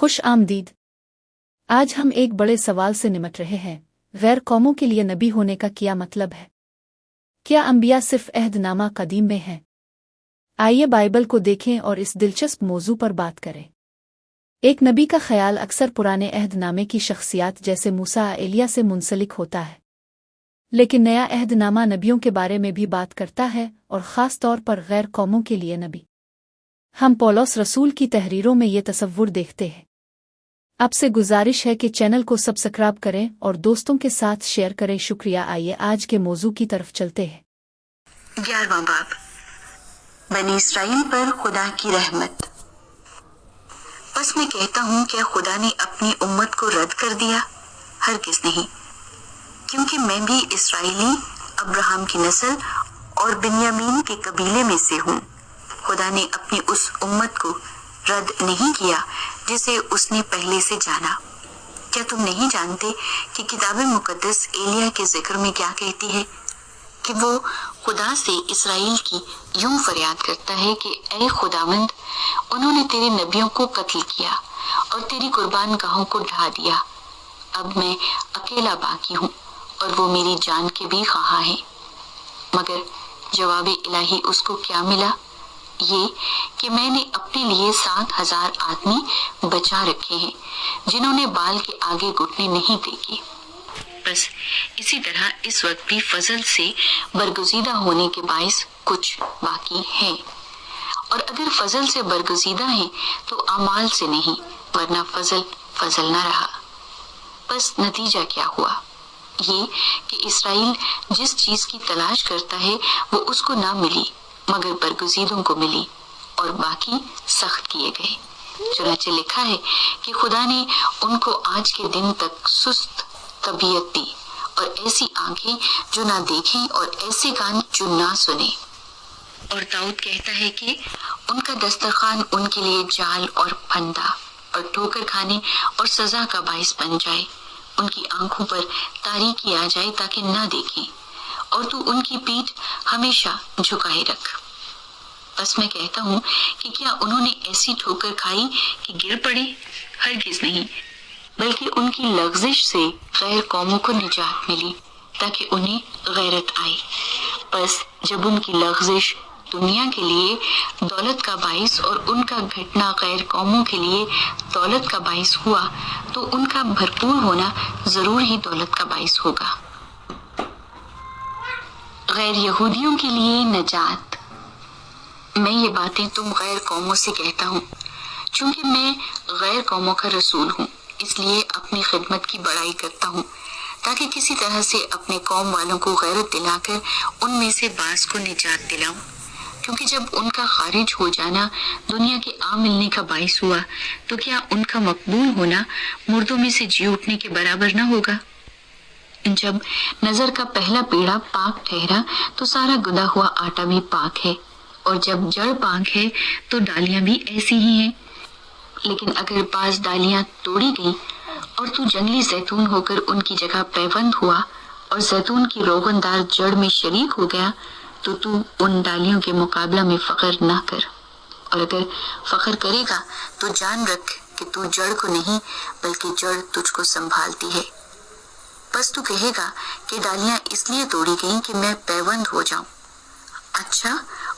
خوش آمدید۔ آج ہم ایک بڑے سوال سے نمٹ رہے ہیں، غیر قوموں کے لیے نبی ہونے کا کیا مطلب ہے؟ کیا انبیاء صرف عہد نامہ قدیم میں ہیں؟ آئیے بائبل کو دیکھیں اور اس دلچسپ موضوع پر بات کریں۔ ایک نبی کا خیال اکثر پرانے عہد نامے کی شخصیات جیسے موسیٰ ایلیاہ سے منسلک ہوتا ہے، لیکن نیا عہد نامہ نبیوں کے بارے میں بھی بات کرتا ہے، اور خاص طور پر غیر قوموں کے لیے نبی۔ ہم پولس رسول کی تحریروں میں یہ تصور دیکھتے ہیں۔ آپ سے گزارش ہے کہ چینل کو سبسکرائب کریں اور دوستوں کے ساتھ شیئر کریں۔ شکریہ۔ آئیے آج کے موضوع کی طرف چلتے ہیں۔ 11واں باب، بنی اسرائیل پر خدا کی رحمت۔ بس میں کہتا ہوں کیا خدا نے اپنی امت کو رد کر دیا؟ ہرگز نہیں، کیونکہ میں بھی اسرائیلی، ابراہیم کی نسل اور بنیامین کے قبیلے میں سے ہوں۔ خدا نے اپنی اس امت کو رد نہیں کیا جسے اس نے پہلے سے جانا۔ کیا تم نہیں جانتے کہ کتاب مقدس ایلیاہ کے ذکر میں کیا کہتی ہے؟ کہ وہ خدا سے اسرائیل کی یوں فریاد کرتا ہے کہ اے خداوند، انہوں نے تیرے نبیوں کو قتل کیا اور تیری قربان گاہوں کو ڈھا دیا۔ اب میں اکیلا باقی ہوں اور وہ میری جان کے بھی خواہاں ہیں۔ مگر جواب الہی اس کو کیا ملا؟ یہ کہ میں نے اپنے لیے 7,000 آدمی بچا رکھے ہیں جنہوں نے بال کے آگے گھٹنے نہیں ٹیکے۔ بس اسی طرح اس وقت بھی فضل سے برگزیدہ ہونے کے باعث کچھ باقی ہیں، اور اگر فضل سے برگزیدہ ہیں تو اعمال سے نہیں، ورنہ فضل نہ رہا۔ بس نتیجہ کیا ہوا؟ یہ کہ اسرائیل جس چیز کی تلاش کرتا ہے وہ اس کو نہ ملی، مگر برگزیدوں کو ملی، اور باقی سخت کیے گئے۔ چنانچہ لکھا ہے کہ خدا نے ان کو آج کے دن تک سست طبیعت دی، اور ایسی آنکھیں جو نہ دیکھیں اور ایسے کان جو نہ سنیں۔ اور داؤد کہتا ہے کہ ان کا دسترخوان ان کے لیے جال اور پھندا اور ٹھوکر کھانے اور سزا کا باعث بن جائے۔ ان کی آنکھوں پر تاریکی آ جائے تاکہ نہ دیکھیں، اور تو ان کی پیٹھ ہمیشہ جھکائے رکھ۔ بس میں کہتا ہوں کہ کیا انہوں نے ایسی ٹھوکر کھائی کہ گر پڑے؟ ہرگز نہیں، بلکہ ان کی لغزش سے غیر قوموں کو نجات ملی تاکہ انہیں غیرت آئے۔ بس جب ان کی لغزش دنیا کے لیے دولت کا باعث اور ان کا گھٹنا غیر قوموں کے لیے دولت کا باعث ہوا، تو ان کا بھرپور ہونا ضرور ہی دولت کا باعث ہوگا۔ غیر یہودیوں کے لیے نجات۔ میں یہ باتیں تم غیر قوموں سے کہتا ہوں، چونکہ میں غیر قوموں کا رسول ہوں، اس لیے اپنی خدمت کی بڑائی کرتا ہوں، تاکہ کسی طرح سے اپنے قوم والوں کو غیرت دلا کر ان میں سے بعض کو نجات دلاؤں۔ کیونکہ جب ان کا خارج ہو جانا دنیا کے آ ملنے کا باعث ہوا، تو کیا ان کا مقبول ہونا مردوں میں سے جی اٹھنے کے برابر نہ ہوگا؟ جب نظر کا پہلا پیڑا پاک ٹھہرا تو سارا گدا ہوا آٹا بھی پاک ہے، اور جب جڑ پاک ہے تو ڈالیاں بھی ایسی ہی ہیں۔ لیکن اگر بعض ڈالیاں توڑی گئیں اور تو جنگلی زیتون ہو کر ان کی جگہ پیوند ہوا اور زیتون کی روغن دار جڑ میں شریک ہو گیا، تو ان ڈالیوں کے مقابلہ میں فخر نہ کر، اور اگر فخر کرے گا تو جان رکھ کہ تو جڑ کو نہیں بلکہ جڑ تجھ کو سنبھالتی ہے۔ بس تو کہے گا کہ ڈالیاں اس لیے توڑی گئیں کہ میں پیوند ہو جاؤں۔ اچھا،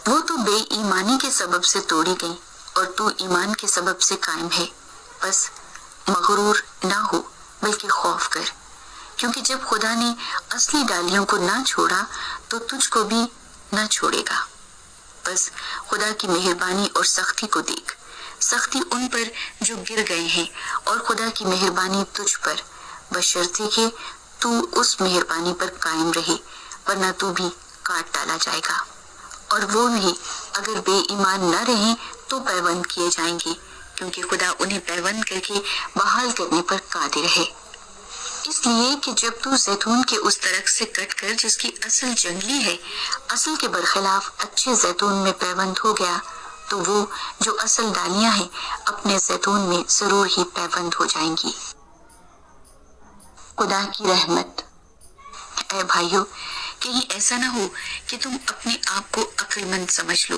وہ تو بے ایمانی کے سبب سے توڑی گئیں اور تو ایمان کے سبب سے قائم ہے۔ بس مغرور نہ ہو بلکہ خوف کر، کیونکہ جب خدا نے اصلی ڈالیوں کو نہ چھوڑا تو تجھ کو بھی نہ چھوڑے گا۔ بس خدا کی مہربانی اور سختی کو دیکھ، سختی ان پر جو گر گئے ہیں، اور خدا کی مہربانی تجھ پر، بشرطے کہ تو اس مہربانی پر قائم رہے، ورنہ تو بھی کاٹ ڈالا جائے گا۔ اور وہ بھی اگر بے ایمان نہ رہیں تو پیوند کیے جائیں گے، کیونکہ خدا انہیں پیوند کر کے بحال کرنے پر قادر ہے۔ اس لیے کہ جب تو زیتون کے اس درخت سے کٹ کر جس کی اصل جنگلی ہے، اصل کے برخلاف اچھے زیتون میں پیوند ہو گیا، تو وہ جو اصل ڈالیاں ہیں اپنے زیتون میں ضرور ہی پیوند ہو جائیں گی۔ خدا کی رحمت۔ اے بھائیو، کہیں ایسا نہ ہو کہ تم اپنے آپ کو عقل مند سمجھ لو،